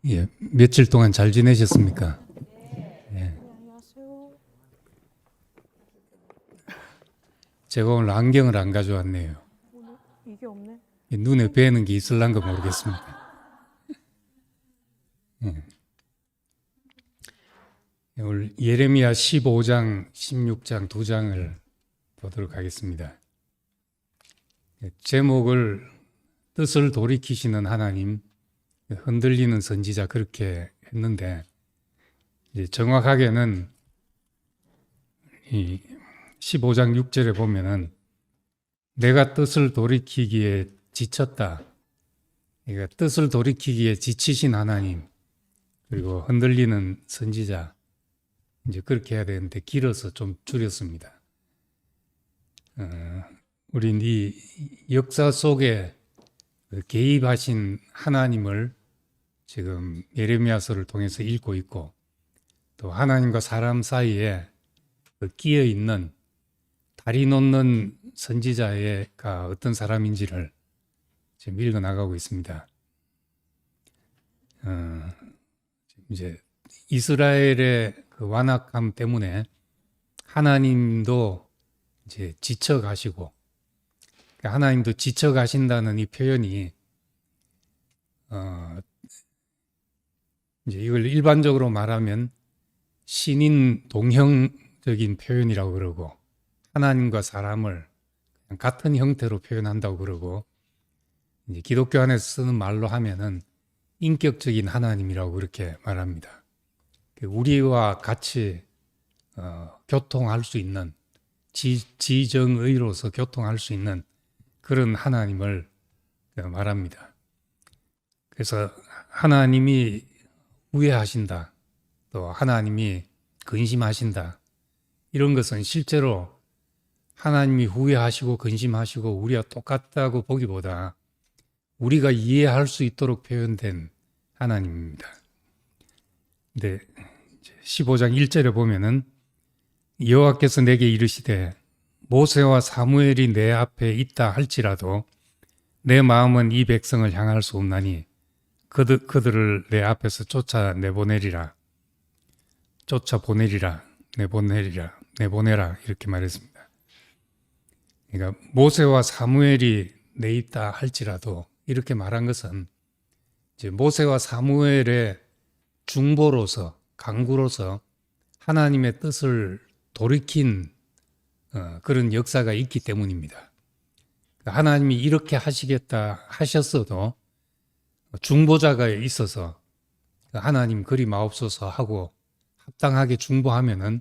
예, 며칠 동안 잘 지내셨습니까? 예, 안녕하세요. 제가 오늘 안경을 안 가져왔네요. 오늘 이게 없네. 눈에 뵈는 게 있을란가 모르겠습니다. 오늘 예레미야 15장, 16장 두 장을 보도록 하겠습니다. 제목을 뜻을 돌이키시는 하나님, 흔들리는 선지자 그렇게 했는데 이제 정확하게는 이 15장 6절에 보면은 내가 뜻을 돌이키기에 지쳤다. 그러니까 뜻을 돌이키기에 지치신 하나님, 그리고 흔들리는 선지자, 이제 그렇게 해야 되는데 길어서 좀 줄였습니다. 우린 이 역사 속에 개입하신 하나님을 지금 예레미야서를 통해서 읽고 있고, 또 하나님과 사람 사이에 끼어 있는 다리 놓는 선지자가 어떤 사람인지를 지금 읽어 나가고 있습니다. 이제 이스라엘의 그 완악함 때문에 하나님도 이제 지쳐 가시고, 하나님도 지쳐 가신다는 이 표현이 이제 이걸 일반적으로 말하면 신인 동형적인 표현이라고 그러고, 하나님과 사람을 같은 형태로 표현한다고 그러고, 이제 기독교 안에서 쓰는 말로 하면은 인격적인 하나님이라고 그렇게 말합니다. 우리와 같이 교통할 수 있는, 지정의로서 교통할 수 있는 그런 하나님을 말합니다. 그래서 하나님이 우애하신다, 또 하나님이 근심하신다, 이런 것은 실제로 하나님이 후회하시고 근심하시고 우리와 똑같다고 보기보다 우리가 이해할 수 있도록 표현된 하나님입니다. 근데 15장 1절에 보면은 여호와께서 내게 이르시되 모세와 사무엘이 내 앞에 있다 할지라도 내 마음은 이 백성을 향할 수 없나니 그들을 내 앞에서 내보내리라 이렇게 말했습니다. 그러니까 모세와 사무엘이 내 있다 할지라도 이렇게 말한 것은 이제 모세와 사무엘의 중보로서, 강구로서 하나님의 뜻을 돌이킨 그런 역사가 있기 때문입니다. 하나님이 이렇게 하시겠다 하셨어도 중보자가 있어서 하나님 그리 마옵소서 하고 합당하게 중보하면은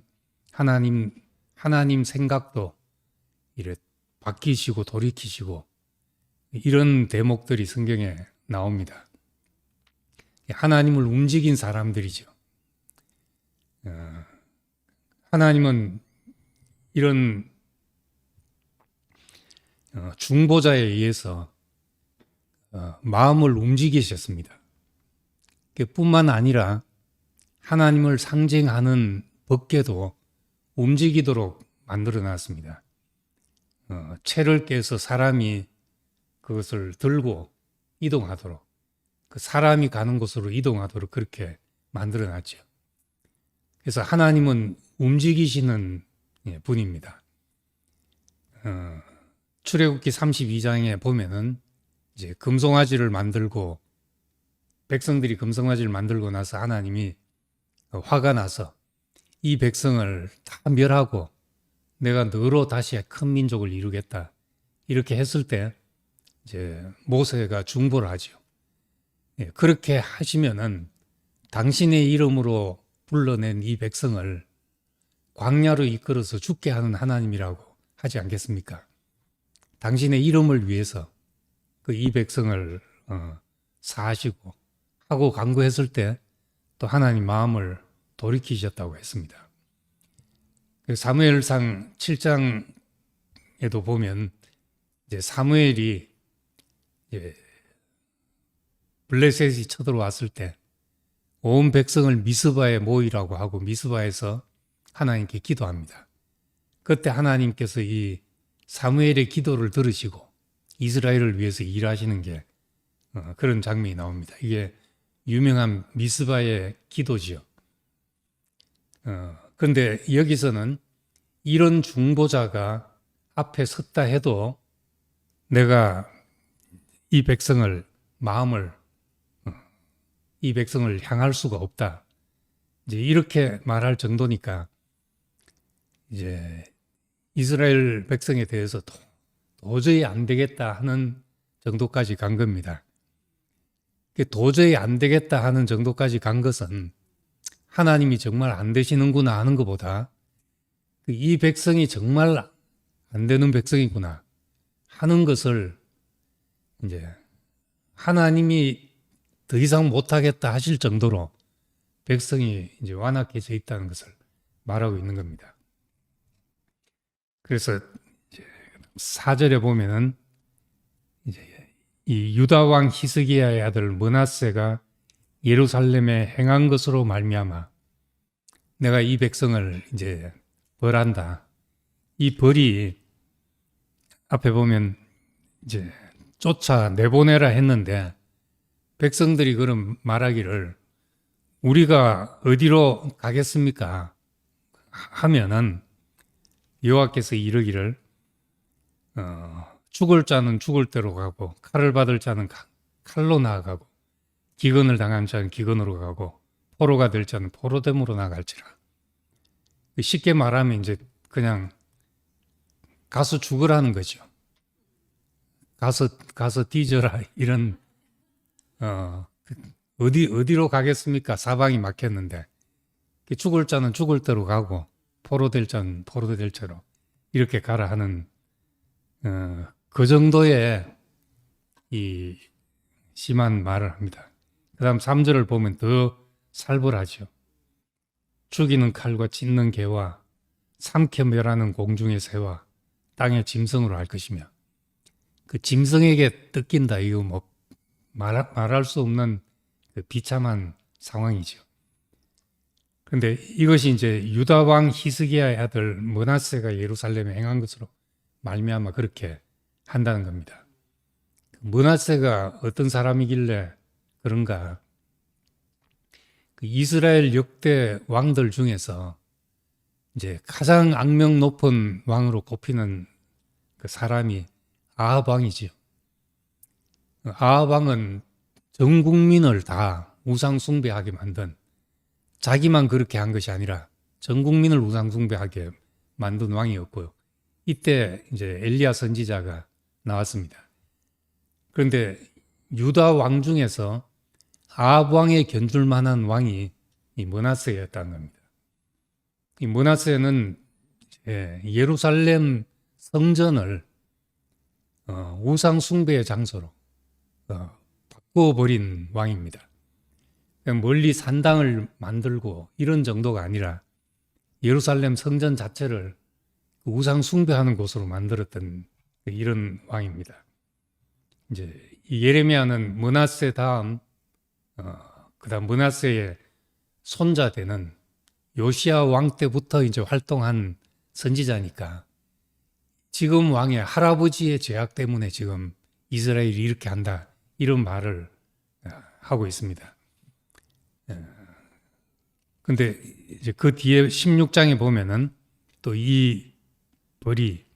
하나님 생각도 이래 바뀌시고 돌이키시고, 이런 대목들이 성경에 나옵니다. 하나님을 움직인 사람들이죠. 하나님은 이런 중보자에 의해서 마음을 움직이셨습니다. 뿐만 아니라 하나님을 상징하는 법궤도 움직이도록 만들어 놨습니다. 채를 깨서 사람이 그것을 들고 이동하도록, 그 사람이 가는 곳으로 이동하도록 그렇게 만들어 놨죠. 그래서 하나님은 움직이시는 분입니다. 출애굽기 32장에 보면은 이제 금송아지를 만들고, 백성들이 금송아지를 만들고 나서 하나님이 화가 나서 이 백성을 다 멸하고 내가 너로 다시 큰 민족을 이루겠다, 이렇게 했을 때 이제 모세가 중보를 하죠. 그렇게 하시면은 당신의 이름으로 불러낸 이 백성을 광야로 이끌어서 죽게 하는 하나님이라고 하지 않겠습니까? 당신의 이름을 위해서 그 이 백성을 사하시고 하고 간구했을 때 또 하나님 마음을 돌이키셨다고 했습니다. 사무엘상 7장에도 보면 이제 사무엘이 이제 블레셋이 쳐들어왔을 때 온 백성을 미스바에 모이라고 하고 미스바에서 하나님께 기도합니다. 그때 하나님께서 이 사무엘의 기도를 들으시고 이스라엘을 위해서 일하시는 게 그런 장면이 나옵니다. 이게 유명한 미스바의 기도지요. 그런데 여기서는 이런 중보자가 앞에 섰다 해도 내가 이 백성을 이 백성을 향할 수가 없다. 이제 이렇게 말할 정도니까 이제 이스라엘 백성에 대해서 도저히 안 되겠다 하는 정도까지 간 겁니다. 도저히 안 되겠다 하는 정도까지 간 것은 하나님이 정말 안 되시는구나 하는 것보다 이 백성이 정말 안 되는 백성이구나 하는 것을 이제 하나님이 더 이상 못하겠다 하실 정도로 백성이 이제 완악해져 있다는 것을 말하고 있는 겁니다. 그래서 4절에 보면은 이제 이 유다 왕 히스기야의 아들 므낫세가 예루살렘에 행한 것으로 말미암아 내가 이 백성을 이제 벌한다. 이 벌이 앞에 보면 이제 쫓아 내보내라 했는데 백성들이 그런 말하기를 우리가 어디로 가겠습니까? 하면은 여호와께서 이르기를 죽을 자는 죽을 대로 가고 칼을 받을 자는 칼로 나아가고 기근을 당한 자는 기근으로 가고 포로가 될 자는 포로됨으로 나갈지라. 쉽게 말하면 이제 그냥 가서 죽으라는 거죠. 가서 뒤져라 이런 어디로 가겠습니까? 사방이 막혔는데 죽을 자는 죽을 대로 가고 포로 될 자는 포로 될 자로 이렇게 가라 하는 그 정도의 이 심한 말을 합니다. 그 다음 3절을 보면 더 살벌하죠. 죽이는 칼과 찢는 개와 삼켜 멸하는 공중의 새와 땅의 짐승으로 할 것이며 그 짐승에게 뜯긴다. 이거 뭐 말할 수 없는 그 비참한 상황이죠. 그런데 이것이 이제 유다 왕 히스기야의 아들 므낫세가 예루살렘에 행한 것으로 말미암아 그렇게 한다는 겁니다. 므낫세가 어떤 사람이길래 그런가? 그 이스라엘 역대 왕들 중에서 이제 가장 악명 높은 왕으로 꼽히는 그 사람이 아합 왕이지요. 아합 왕은 전 국민을 다 우상 숭배하게 만든, 자기만 그렇게 한 것이 아니라 전 국민을 우상 숭배하게 만든 왕이었고요. 이때 이제 엘리야 선지자가 나왔습니다. 그런데 유다 왕 중에서 아합 왕에 견줄 만한 왕이 이 므낫세였다는 겁니다. 이 므낫세는 예루살렘 성전을 우상 숭배의 장소로 바꿔버린 왕입니다. 멀리 산당을 만들고 이런 정도가 아니라 예루살렘 성전 자체를 우상 숭배하는 곳으로 만들었던 이런 왕입니다. 이제 예레미야는 므낫세 다음 그다음 므낫세의 손자 되는 요시야 왕 때부터 이제 활동한 선지자니까 지금 왕의 할아버지의 죄악 때문에 지금 이스라엘이 이렇게 한다 이런 말을 하고 있습니다. 근데 이제 그 뒤에 16장에 보면은 또 이 벌이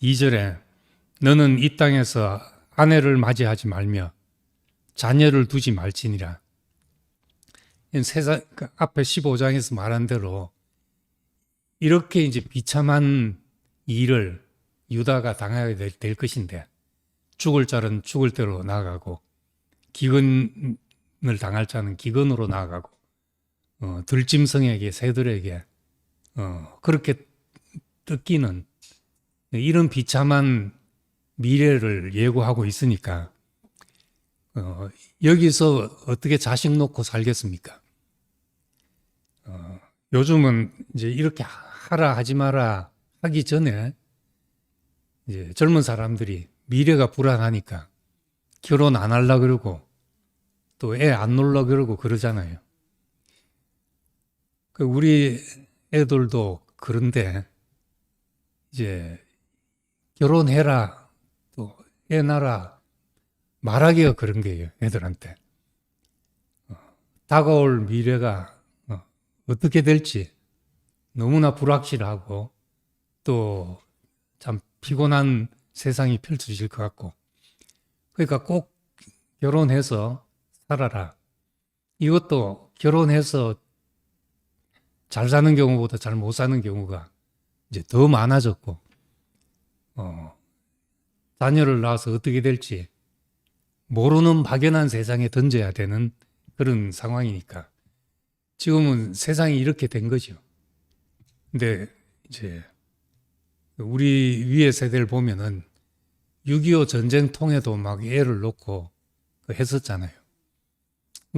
2절에 너는 이 땅에서 아내를 맞이하지 말며 자녀를 두지 말지니라. 앞에 15장에서 말한 대로 이렇게 이제 비참한 일을 유다가 당하게 될 것인데 죽을 자는 죽을 대로 나아가고 기근을 당할 자는 기근으로 나아가고 들짐승에게 새들에게 그렇게 뜯기는 이런 비참한 미래를 예고하고 있으니까 여기서 어떻게 자식 놓고 살겠습니까? 요즘은 이제 이렇게 하라 하지 마라 하기 전에 이제 젊은 사람들이 미래가 불안하니까 결혼 안 하려 그러고 또 애 안 놀라 그러고 그러잖아요. 우리 애들도 그런데 이제 결혼해라 또 애 낳아라 말하기가 그런 거예요, 애들한테. 다가올 미래가 어떻게 될지 너무나 불확실하고 또 참 피곤한 세상이 펼쳐질 것 같고, 그러니까 꼭 결혼해서 살아라. 이것도 결혼해서 잘 사는 경우보다 잘 못 사는 경우가 이제 더 많아졌고, 자녀를 낳아서 어떻게 될지 모르는 막연한 세상에 던져야 되는 그런 상황이니까 지금은 세상이 이렇게 된 거죠. 근데 이제 우리 위의 세대를 보면은 6.25 전쟁 통에도 막 애를 놓고 했었잖아요.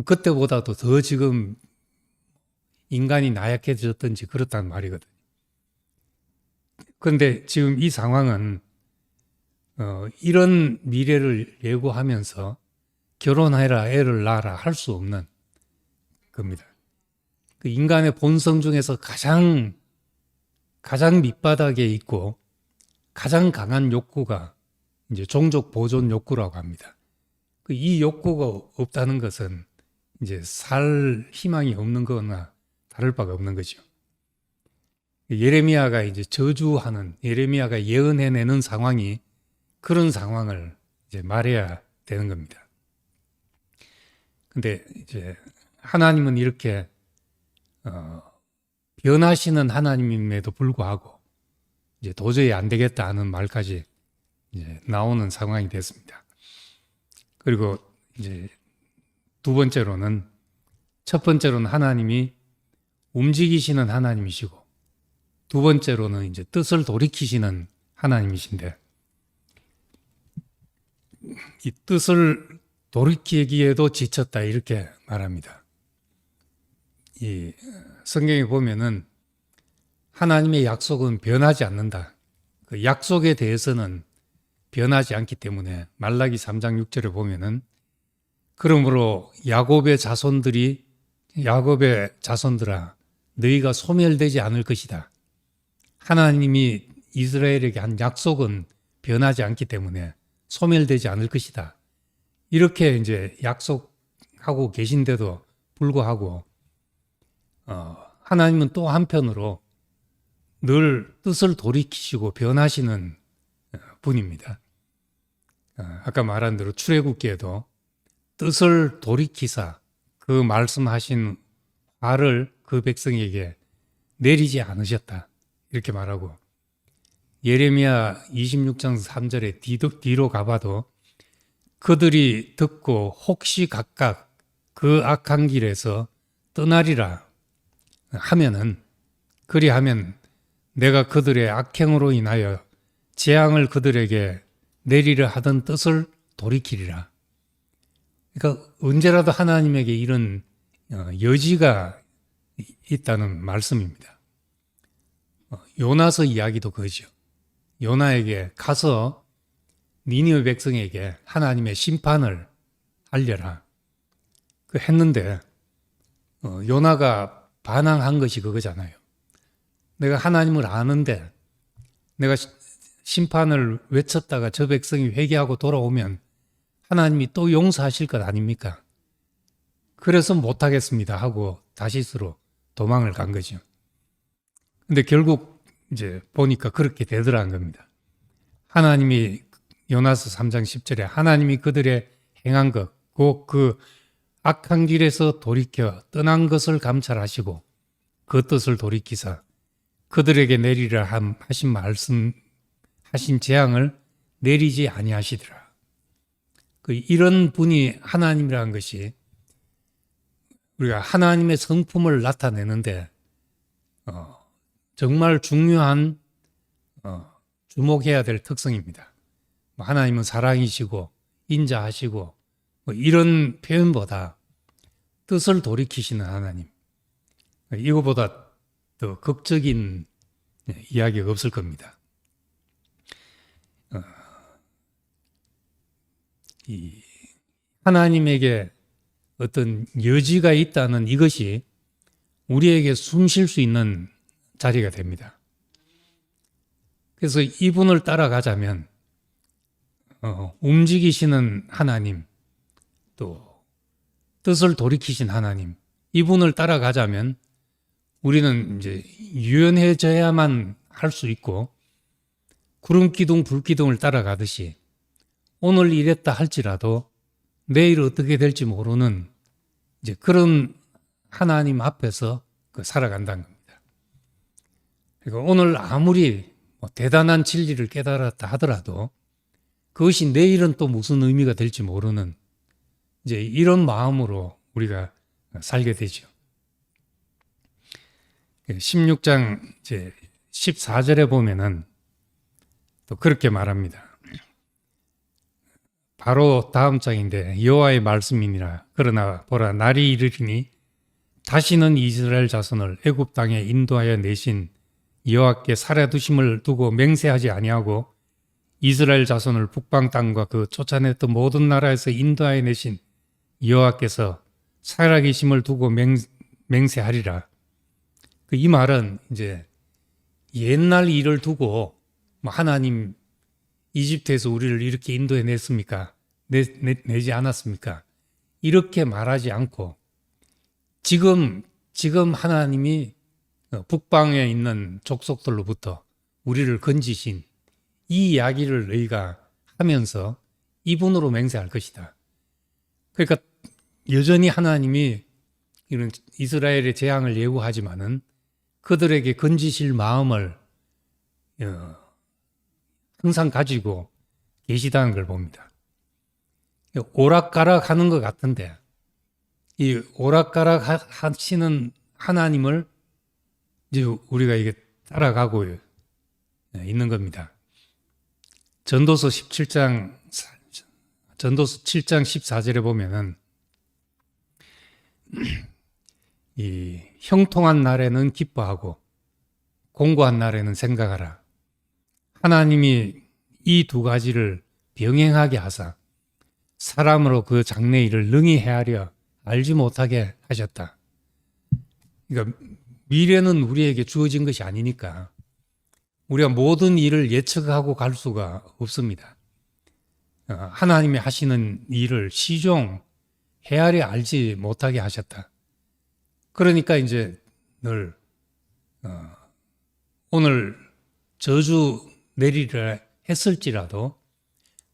그때보다도 더 지금 인간이 나약해졌든지 그렇단 말이거든요. 그런데 지금 이 상황은 이런 미래를 예고하면서 결혼해라, 애를 낳아라 할 수 없는 겁니다. 그 인간의 본성 중에서 가장 밑바닥에 있고 가장 강한 욕구가 이제 종족 보존 욕구라고 합니다. 이 욕구가 없다는 것은 이제 살 희망이 없는 거나 다를 바가 없는 거죠. 예레미야가 이제 저주하는, 예레미야가 예언해내는 상황이 그런 상황을 이제 말해야 되는 겁니다. 근데 이제 하나님은 이렇게 변하시는 하나님임에도 불구하고 이제 도저히 안 되겠다 하는 말까지 이제 나오는 상황이 됐습니다. 그리고 이제 첫 번째로는 하나님이 움직이시는 하나님이시고, 두 번째로는 이제 뜻을 돌이키시는 하나님이신데, 이 뜻을 돌이키기에도 지쳤다 이렇게 말합니다. 이 성경에 보면은 하나님의 약속은 변하지 않는다. 그 약속에 대해서는 변하지 않기 때문에 말라기 3장 6절에 보면은 그러므로 야곱의 자손들아 너희가 소멸되지 않을 것이다. 하나님이 이스라엘에게 한 약속은 변하지 않기 때문에 소멸되지 않을 것이다. 이렇게 이제 약속하고 계신데도 불구하고 하나님은 또 한편으로 늘 뜻을 돌이키시고 변하시는 분입니다. 아까 말한 대로 출애굽기에도 뜻을 돌이키사 그 말씀하신 화를 그 백성에게 내리지 않으셨다. 이렇게 말하고, 예레미야 26장 3절에 뒤로 가봐도 그들이 듣고 혹시 각각 그 악한 길에서 떠나리라 하면은, 그리하면 내가 그들의 악행으로 인하여 재앙을 그들에게 내리려 하던 뜻을 돌이키리라. 그러니까 언제라도 하나님에게 이런 여지가 있다는 말씀입니다. 요나서 이야기도 그거죠. 요나에게 가서 니느웨 백성에게 하나님의 심판을 알려라. 그 했는데 요나가 반항한 것이 그거잖아요. 내가 하나님을 아는데 내가 심판을 외쳤다가 저 백성이 회개하고 돌아오면 하나님이 또 용서하실 것 아닙니까? 그래서 못하겠습니다 하고 다시스로 도망을 간 거죠. 근데 결국 이제 보니까 그렇게 되더라는 겁니다. 하나님이 요나서 3장 10절에 하나님이 그들의 행한 것, 곧 그 악한 길에서 돌이켜 떠난 것을 감찰하시고 그 뜻을 돌이키사 그들에게 내리라 하신 말씀하신 재앙을 내리지 아니하시더라. 이런 분이 하나님이라는 것이 우리가 하나님의 성품을 나타내는데 정말 중요한 주목해야 될 특성입니다. 하나님은 사랑이시고 인자하시고 이런 표현보다 뜻을 돌이키시는 하나님, 이거보다 더 극적인 이야기가 없을 겁니다. 이 하나님에게 어떤 여지가 있다는 이것이 우리에게 숨 쉴 수 있는 자리가 됩니다. 그래서 이분을 따라가자면 움직이시는 하나님, 또 뜻을 돌이키신 하나님, 이분을 따라가자면 우리는 이제 유연해져야만 할 수 있고, 구름기둥 불기둥을 따라가듯이 오늘 이랬다 할지라도 내일 어떻게 될지 모르는 이제 그런 하나님 앞에서 살아간다는 겁니다. 그러니까 오늘 아무리 대단한 진리를 깨달았다 하더라도 그것이 내일은 또 무슨 의미가 될지 모르는 이제 이런 마음으로 우리가 살게 되죠. 16장 이제 14절에 보면은 또 그렇게 말합니다. 바로 다음 장인데, 여호와의 말씀이니라. 그러나 보라, 날이 이르리니 다시는 이스라엘 자손을 애굽 땅에 인도하여 내신 여호와께 살아두심을 두고 맹세하지 아니하고 이스라엘 자손을 북방 땅과 그 쫓아냈던 모든 나라에서 인도하여 내신 여호와께서 살아계심을 두고 맹세하리라. 이 말은 이제 옛날 일을 두고 하나님 이집트에서 우리를 이렇게 인도해 냈습니까? 내지 않았습니까? 이렇게 말하지 않고 지금 하나님이 북방에 있는 족속들로부터 우리를 건지신 이 이야기를 너희가 하면서 이분으로 맹세할 것이다. 그러니까 여전히 하나님이 이런 이스라엘의 재앙을 예고하지만은 그들에게 건지실 마음을 항상 가지고 계시다는 걸 봅니다. 오락가락 하는 것 같은데 이 오락가락 하시는 하나님을 이제 우리가 이게 따라가고 있는 겁니다. 전도서 7장 14절에 보면은 이 형통한 날에는 기뻐하고 공고한 날에는 생각하라. 하나님이 이 두 가지를 병행하게 하사 사람으로 그 장래일을 능히 헤아려 알지 못하게 하셨다. 그러니까 미래는 우리에게 주어진 것이 아니니까 우리가 모든 일을 예측하고 갈 수가 없습니다. 하나님이 하시는 일을 시종 헤아려 알지 못하게 하셨다. 그러니까 이제 늘 오늘 저주 내리려 했을지라도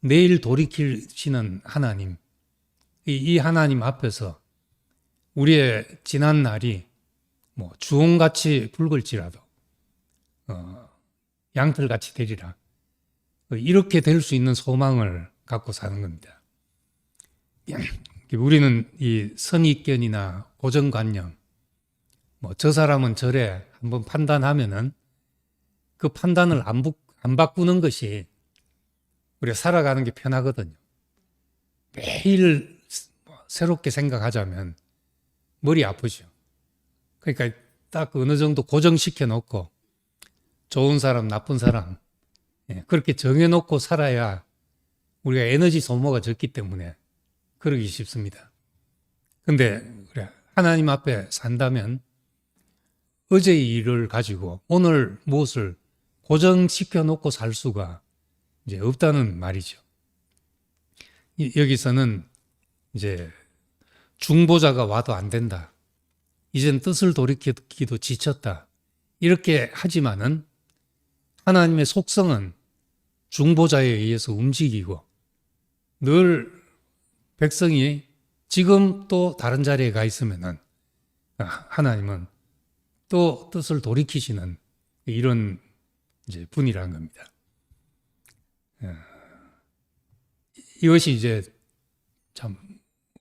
내일 돌이키시는 하나님, 이 하나님 앞에서 우리의 지난 날이 뭐 주홍같이 붉을지라도 양털같이 되리라. 이렇게 될 수 있는 소망을 갖고 사는 겁니다. 우리는 이 선입견이나 고정관념, 뭐 저 사람은 저래 한번 판단하면은 그 판단을 안 바꾸는 것이 우리가 살아가는 게 편하거든요. 매일 새롭게 생각하자면 머리 아프죠. 그러니까 딱 어느 정도 고정시켜 놓고 좋은 사람, 나쁜 사람 그렇게 정해놓고 살아야 우리가 에너지 소모가 적기 때문에 그러기 쉽습니다. 근데 하나님 앞에 산다면 어제의 일을 가지고 오늘 무엇을 고정시켜 놓고 살 수가 이제 없다는 말이죠. 여기서는 이제 중보자가 와도 안 된다. 이젠 뜻을 돌이키기도 지쳤다. 이렇게 하지만은 하나님의 속성은 중보자에 의해서 움직이고 늘 백성이 지금 또 다른 자리에 가 있으면은 하나님은 또 뜻을 돌이키시는 이런 이제 분이라는 겁니다. 이것이 이제 참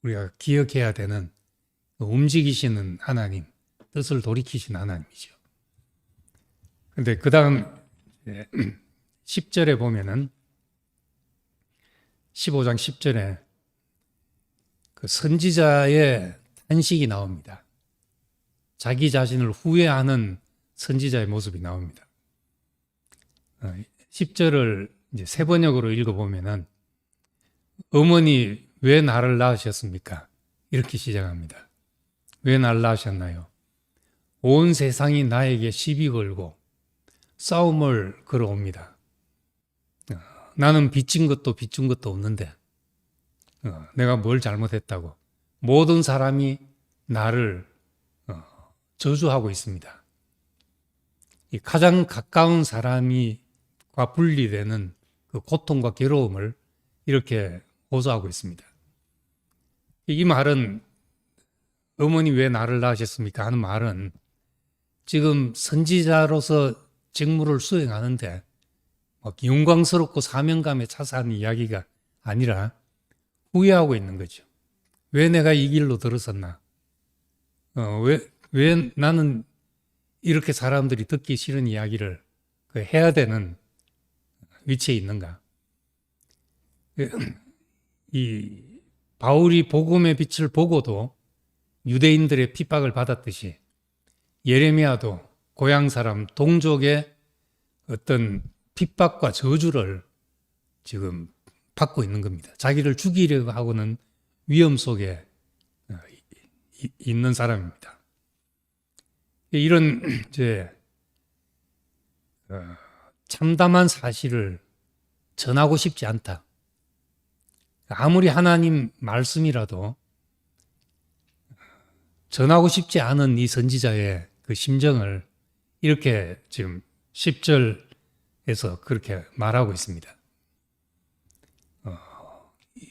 우리가 기억해야 되는 움직이시는 하나님, 뜻을 돌이키시는 하나님이죠. 근데 그 다음 10절에 보면은 15장 10절에 그 선지자의 탄식이 나옵니다. 자기 자신을 후회하는 선지자의 모습이 나옵니다. 10절을 이제 세 번역으로 읽어보면은 어머니 왜 나를 낳으셨습니까? 이렇게 시작합니다. 왜 나를 낳으셨나요? 온 세상이 나에게 시비 걸고 싸움을 걸어옵니다. 나는 빚진 것도 빚준 것도 없는데 내가 뭘 잘못했다고 모든 사람이 나를 저주하고 있습니다. 이 가장 가까운 사람과 분리되는 그 고통과 괴로움을 이렇게 호소하고 있습니다. 이 말은 어머니 왜 나를 낳으셨습니까? 하는 말은 지금 선지자로서 직무를 수행하는데 영광스럽고 사명감에 차사한 이야기가 아니라 후회하고 있는 거죠. 왜 내가 이 길로 들어섰나? 왜 나는 이렇게 사람들이 듣기 싫은 이야기를 해야 되는 위치에 있는가? 이 바울이 복음의 빛을 보고도 유대인들의 핍박을 받았듯이 예레미야도 고향 사람 동족의 어떤 핍박과 저주를 지금 받고 있는 겁니다. 자기를 죽이려고 하고는 위험 속에 있는 사람입니다. 이런 이제 참담한 사실을 전하고 싶지 않다. 아무리 하나님 말씀이라도 전하고 싶지 않은 이 선지자의 그 심정을 이렇게 지금 10절에서 그렇게 말하고 있습니다.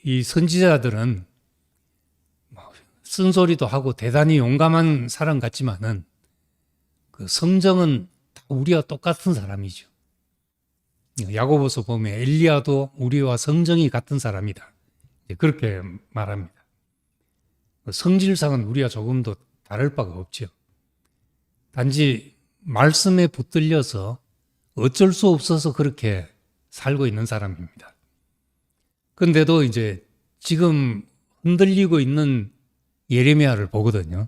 이 선지자들은 쓴소리도 하고 대단히 용감한 사람 같지만은 그 성정은 다 우리와 똑같은 사람이죠. 야고보서 보면 엘리야도 우리와 성정이 같은 사람이다. 그렇게 말합니다. 성질상은 우리와 조금도 다를 바가 없죠. 단지 말씀에 붙들려서 어쩔 수 없어서 그렇게 살고 있는 사람입니다. 근데도 이제 지금 흔들리고 있는 예레미야를 보거든요.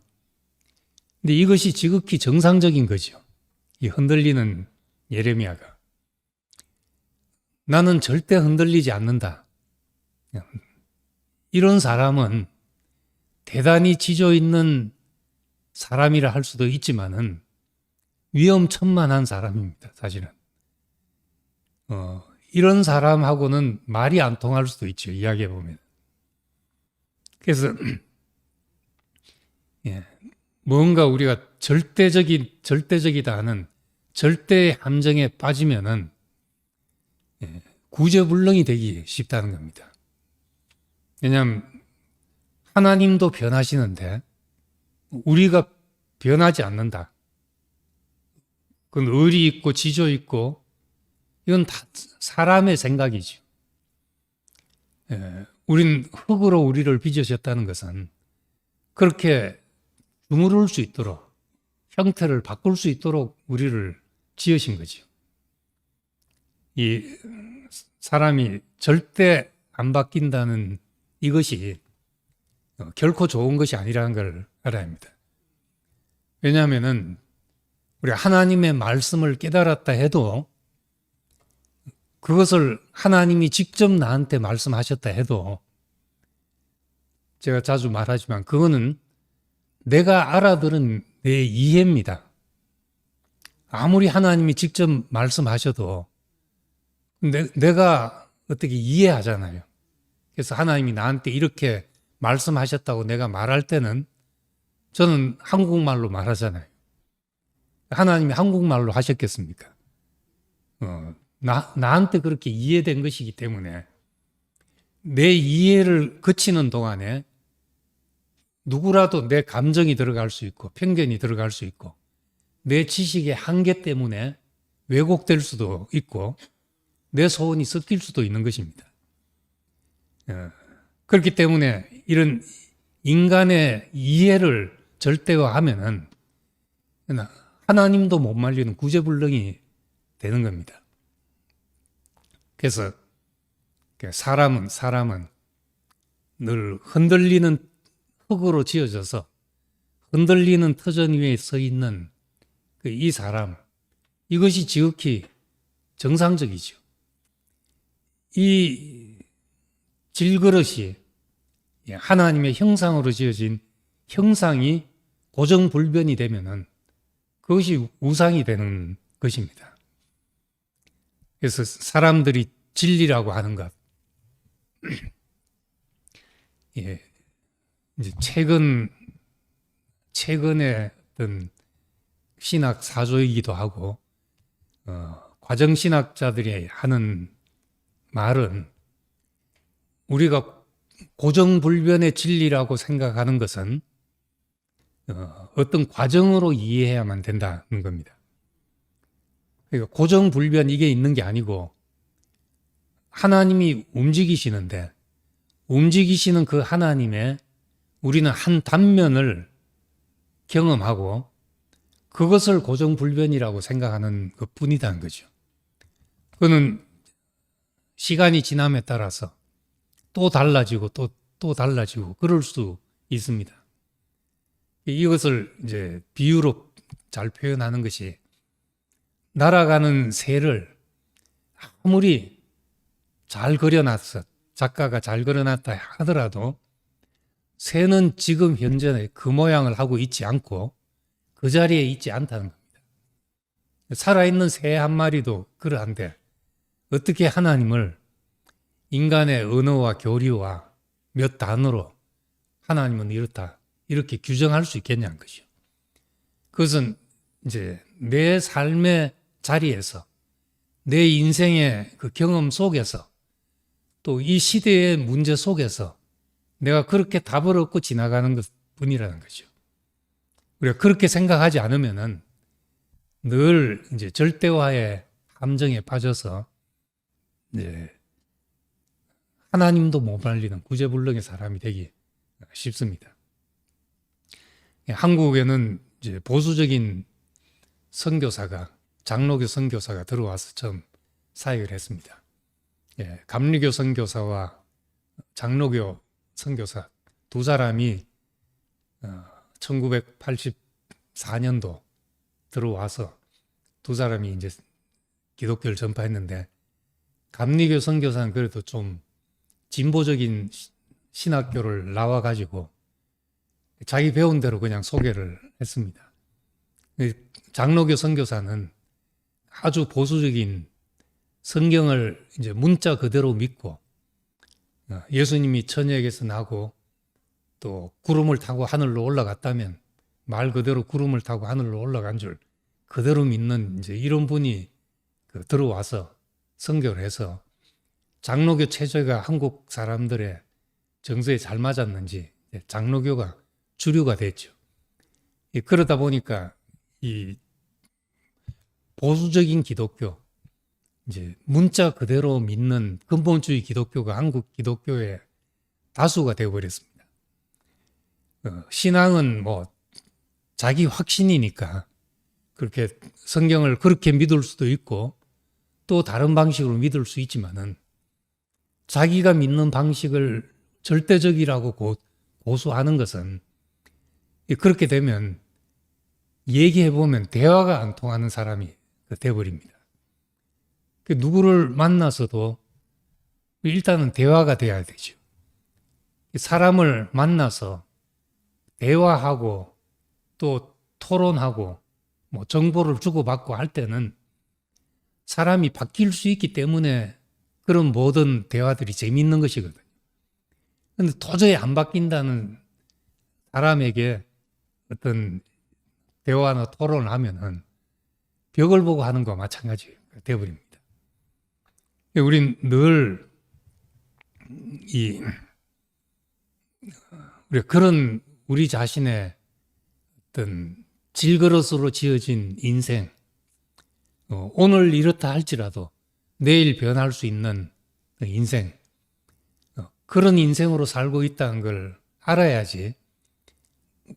근데 이것이 지극히 정상적인 거죠. 이 흔들리는 예레미야가. 나는 절대 흔들리지 않는다. 이런 사람은 대단히 지조 있는 사람이라 할 수도 있지만은 위험천만한 사람입니다, 사실은. 이런 사람하고는 말이 안 통할 수도 있죠, 이야기해보면. 그래서, 뭔가 우리가 절대적이다 하는 절대의 함정에 빠지면은, 구제불능이 되기 쉽다는 겁니다. 왜냐하면, 하나님도 변하시는데, 우리가 변하지 않는다. 그건 의리 있고 지조 있고, 이건 다 사람의 생각이죠. 우린 흙으로 우리를 빚으셨다는 것은 그렇게 주무를 수 있도록 형태를 바꿀 수 있도록 우리를 지으신 거죠. 이 사람이 절대 안 바뀐다는 이것이 결코 좋은 것이 아니라는 걸 알아야 합니다. 왜냐하면은 우리 하나님의 말씀을 깨달았다 해도 그것을 하나님이 직접 나한테 말씀하셨다 해도 제가 자주 말하지만 그거는 내가 알아들은 내 이해입니다. 아무리 하나님이 직접 말씀하셔도 내가 어떻게 이해하잖아요. 그래서 하나님이 나한테 이렇게 말씀하셨다고 내가 말할 때는 저는 한국말로 말하잖아요. 하나님이 한국말로 하셨겠습니까? 나한테 그렇게 이해된 것이기 때문에 내 이해를 거치는 동안에 누구라도 내 감정이 들어갈 수 있고 편견이 들어갈 수 있고 내 지식의 한계 때문에 왜곡될 수도 있고 내 소원이 섞일 수도 있는 것입니다. 그렇기 때문에 이런 인간의 이해를 절대화하면은 하나님도 못 말리는 구제불능이 되는 겁니다. 그래서 사람은 늘 흔들리는 흙으로 지어져서 흔들리는 터전 위에 서 있는 이 사람, 이것이 지극히 정상적이죠. 이 질그릇이 하나님의 형상으로 지어진 형상이 고정불변이 되면은 그것이 우상이 되는 것입니다. 그래서 사람들이 진리라고 하는 것, 이제 최근에 어떤 신학 사조이기도 하고 과정 신학자들이 하는 말은 우리가 고정불변의 진리라고 생각하는 것은 어떤 과정으로 이해해야만 된다는 겁니다. 그러니까 고정불변 이게 있는 게 아니고 하나님이 움직이시는데 움직이시는 그 하나님의 우리는 한 단면을 경험하고 그것을 고정불변이라고 생각하는 것 뿐이다는 거죠. 그거는 시간이 지남에 따라서 또 달라지고 또 달라지고 그럴 수 있습니다. 이것을 이제 비유로 잘 표현하는 것이 날아가는 새를 아무리 잘 그려놨어 작가가 잘 그려놨다 하더라도 새는 지금 현재 그 모양을 하고 있지 않고 그 자리에 있지 않다는 겁니다. 살아있는 새 한 마리도 그러한데 어떻게 하나님을 인간의 언어와 교리와 몇 단어로 하나님은 이렇다 이렇게 규정할 수 있겠냐는 것이죠. 그것은 이제 내 삶의 자리에서 내 인생의 그 경험 속에서 또 이 시대의 문제 속에서 내가 그렇게 답을 얻고 지나가는 것 뿐이라는 거죠. 우리가 그렇게 생각하지 않으면은 늘 이제 절대화의 함정에 빠져서 이제 하나님도 못 말리는 구제불능의 사람이 되기 쉽습니다. 한국에는 이제 보수적인 선교사가 장로교 선교사가 들어와서 처음 사역을 했습니다. 감리교 선교사와 장로교 선교사 두 사람이 1984년도 들어와서 두 사람이 이제 기독교를 전파했는데 감리교 선교사는 그래도 좀 진보적인 신학교를 나와가지고 자기 배운 대로 그냥 소개를 했습니다. 장로교 선교사는 아주 보수적인 성경을 이제 문자 그대로 믿고 예수님이 천국에서 나고 또 구름을 타고 하늘로 올라갔다면 말 그대로 구름을 타고 하늘로 올라간 줄 그대로 믿는 이제 이런 분이 들어와서 선교를 해서 장로교 체제가 한국 사람들의 정서에 잘 맞았는지 장로교가 주류가 됐죠. 그러다 보니까 이 보수적인 기독교, 이제 문자 그대로 믿는 근본주의 기독교가 한국 기독교의 다수가 되어버렸습니다. 신앙은 뭐 자기 확신이니까 그렇게 성경을 그렇게 믿을 수도 있고 또 다른 방식으로 믿을 수 있지만은 자기가 믿는 방식을 절대적이라고 고수하는 것은 그렇게 되면 얘기해보면 대화가 안 통하는 사람이 되어버립니다. 누구를 만나서도 일단은 대화가 돼야 되죠. 사람을 만나서 대화하고 또 토론하고 뭐 정보를 주고받고 할 때는 사람이 바뀔 수 있기 때문에 그런 모든 대화들이 재미있는 것이거든요. 그런데 도저히 안 바뀐다는 사람에게 어떤 대화나 토론을 하면은 벽을 보고 하는 것과 마찬가지가 되어버립니다. 우린 늘 우리가 그런 우리 자신의 어떤 질그릇으로 지어진 인생, 오늘 이렇다 할지라도 내일 변할 수 있는 인생, 그런 인생으로 살고 있다는 걸 알아야지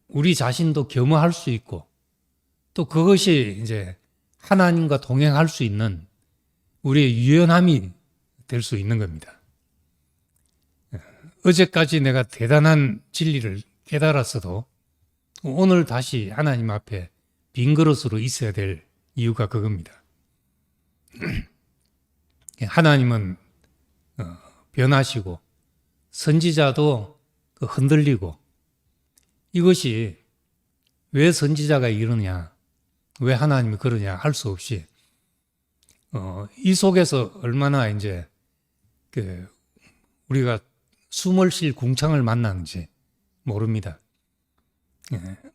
우리 자신도 겸허할 수 있고 또 그것이 이제 하나님과 동행할 수 있는 우리의 유연함이 될 수 있는 겁니다. 어제까지 내가 대단한 진리를 깨달았어도 오늘 다시 하나님 앞에 빈 그릇으로 있어야 될 이유가 그겁니다. 하나님은 변하시고 선지자도 흔들리고 이것이 왜 선지자가 이러냐, 왜 하나님이 그러냐 할 수 없이 이 속에서 얼마나 이제 우리가 숨을 쉴 궁창을 만나는지 모릅니다.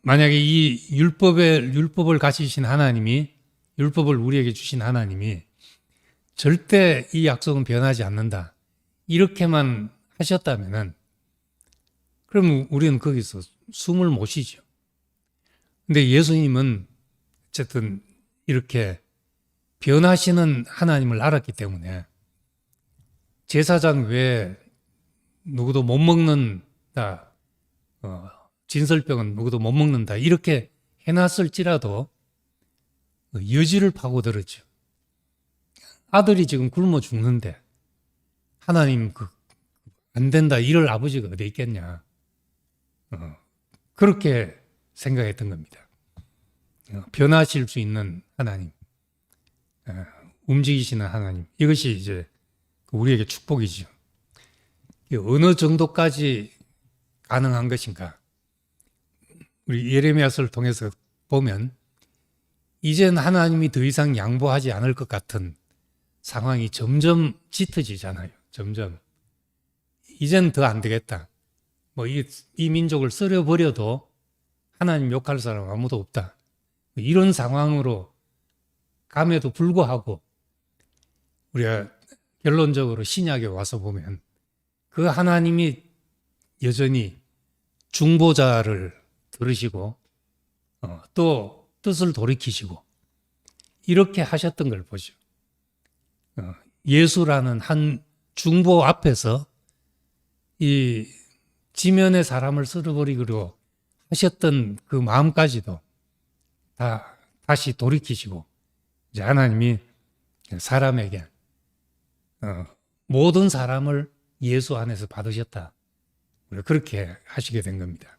만약에 이 율법을 가지신 하나님이, 율법을 우리에게 주신 하나님이 절대 이 약속은 변하지 않는다, 이렇게만 하셨다면은, 그럼 우리는 거기서 숨을 못 쉬죠. 근데 예수님은 어쨌든 이렇게 변하시는 하나님을 알았기 때문에 제사장 외에 누구도 못 먹는다, 진설병은 누구도 못 먹는다, 이렇게 해놨을지라도 여지를 파고들었죠. 아들이 지금 굶어 죽는데 하나님 안 된다 이럴 아버지가 어디 있겠냐. 그렇게 생각했던 겁니다. 변하실 수 있는 하나님, 움직이시는 하나님, 이것이 이제 우리에게 축복이죠. 어느 정도까지 가능한 것인가? 우리 예레미야서를 통해서 보면 이젠 하나님이 더 이상 양보하지 않을 것 같은 상황이 점점 짙어지잖아요. 점점. 이젠 더 안 되겠다. 이 민족을 썰어버려도 하나님 욕할 사람 아무도 없다. 이런 상황으로 감에도 불구하고 우리가 결론적으로 신약에 와서 보면 그 하나님이 여전히 중보자를 들으시고 또 뜻을 돌이키시고 이렇게 하셨던 걸 보죠. 예수라는 한 중보 앞에서 이 지면의 사람을 쓸어버리기로 하셨던 그 마음까지도 다시 돌이키시고 이제 하나님이 사람에게 모든 사람을 예수 안에서 받으셨다. 그렇게 하시게 된 겁니다.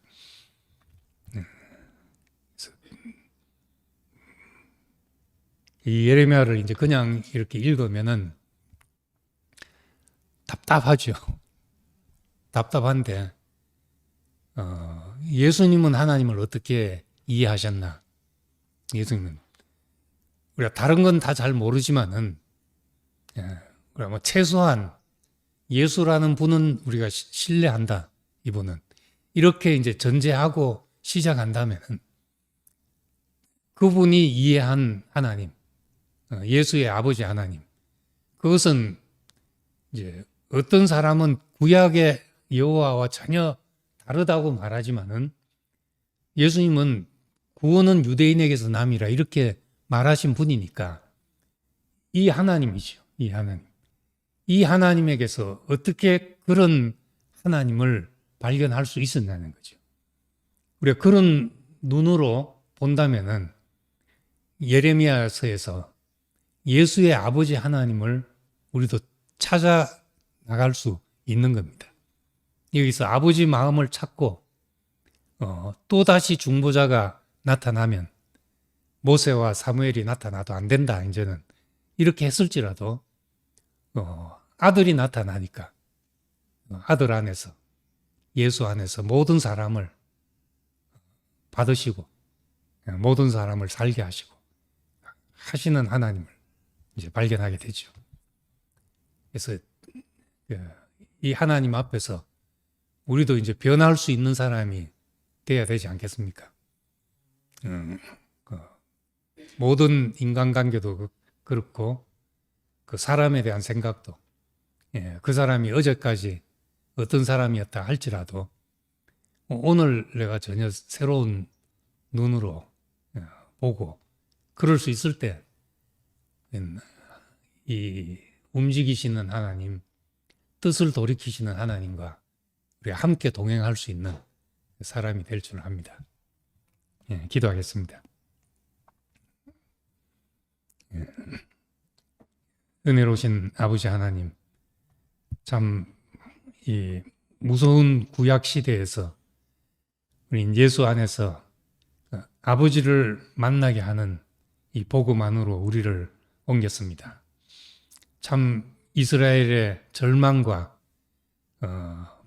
이 예레미야를 이제 그냥 이렇게 읽으면은 답답하죠. 답답한데 예수님은 하나님을 어떻게 이해하셨나? 예수님은 우리가 다른 건 다 잘 모르지만은 뭐 최소한 예수라는 분은 우리가 신뢰한다. 이분은 이렇게 이제 전제하고 시작한다면은 그분이 이해한 하나님, 예수의 아버지 하나님, 그것은 이제 어떤 사람은 구약의 여호와와 전혀 다르다고 말하지만은 예수님은 구원은 유대인에게서 남이라 이렇게 말하신 분이니까 이 하나님이죠. 이 하나님. 이 하나님에게서 어떻게 그런 하나님을 발견할 수 있었냐는 거죠. 우리가 그런 눈으로 본다면은 예레미야서에서 예수의 아버지 하나님을 우리도 찾아 나갈 수 있는 겁니다. 여기서 아버지 마음을 찾고 또다시 중보자가 나타나면 모세와 사무엘이 나타나도 안 된다. 이제는 이렇게 했을지라도 아들이 나타나니까 아들 안에서 예수 안에서 모든 사람을 받으시고 모든 사람을 살게 하시고 하시는 하나님을 이제 발견하게 되죠. 그래서 이 하나님 앞에서 우리도 이제 변할 수 있는 사람이 돼야 되지 않겠습니까? 모든 인간관계도 그렇고 그 사람에 대한 생각도 그 사람이 어제까지 어떤 사람이었다 할지라도 오늘 내가 전혀 새로운 눈으로 보고 그럴 수 있을 때 이 움직이시는 하나님, 뜻을 돌이키시는 하나님과 우리가 함께 동행할 수 있는 사람이 될 줄 압니다. 기도하겠습니다. 은혜로우신 아버지 하나님, 참 이 무서운 구약 시대에서 우리 예수 안에서 아버지를 만나게 하는 이 복음 안으로 우리를 옮겼습니다. 참 이스라엘의 절망과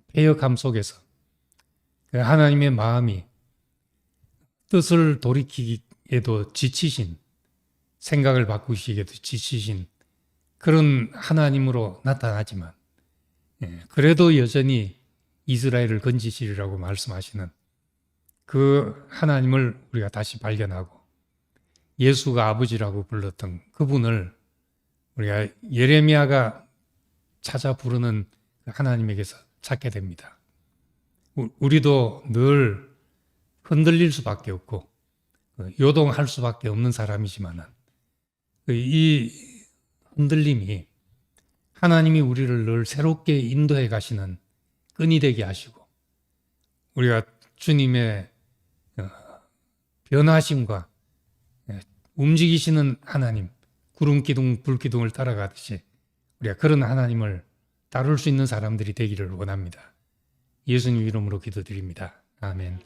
패역함 속에서 하나님의 마음이 뜻을 돌이키기에도 지치신, 생각을 바꾸시기에도 지치신 그런 하나님으로 나타나지만 그래도 여전히 이스라엘을 건지시리라고 말씀하시는 그 하나님을 우리가 다시 발견하고 예수가 아버지라고 불렀던 그분을 우리가 예레미야가 찾아 부르는 그 하나님에게서 찾게 됩니다. 우리도 늘 흔들릴 수밖에 없고 요동할 수밖에 없는 사람이지만은 이 흔들림이 하나님이 우리를 늘 새롭게 인도해 가시는 끈이 되게 하시고 우리가 주님의 변화심과 움직이시는 하나님, 구름기둥, 불기둥을 따라가듯이 우리가 그런 하나님을 다룰 수 있는 사람들이 되기를 원합니다. 예수님 이름으로 기도드립니다. 아멘.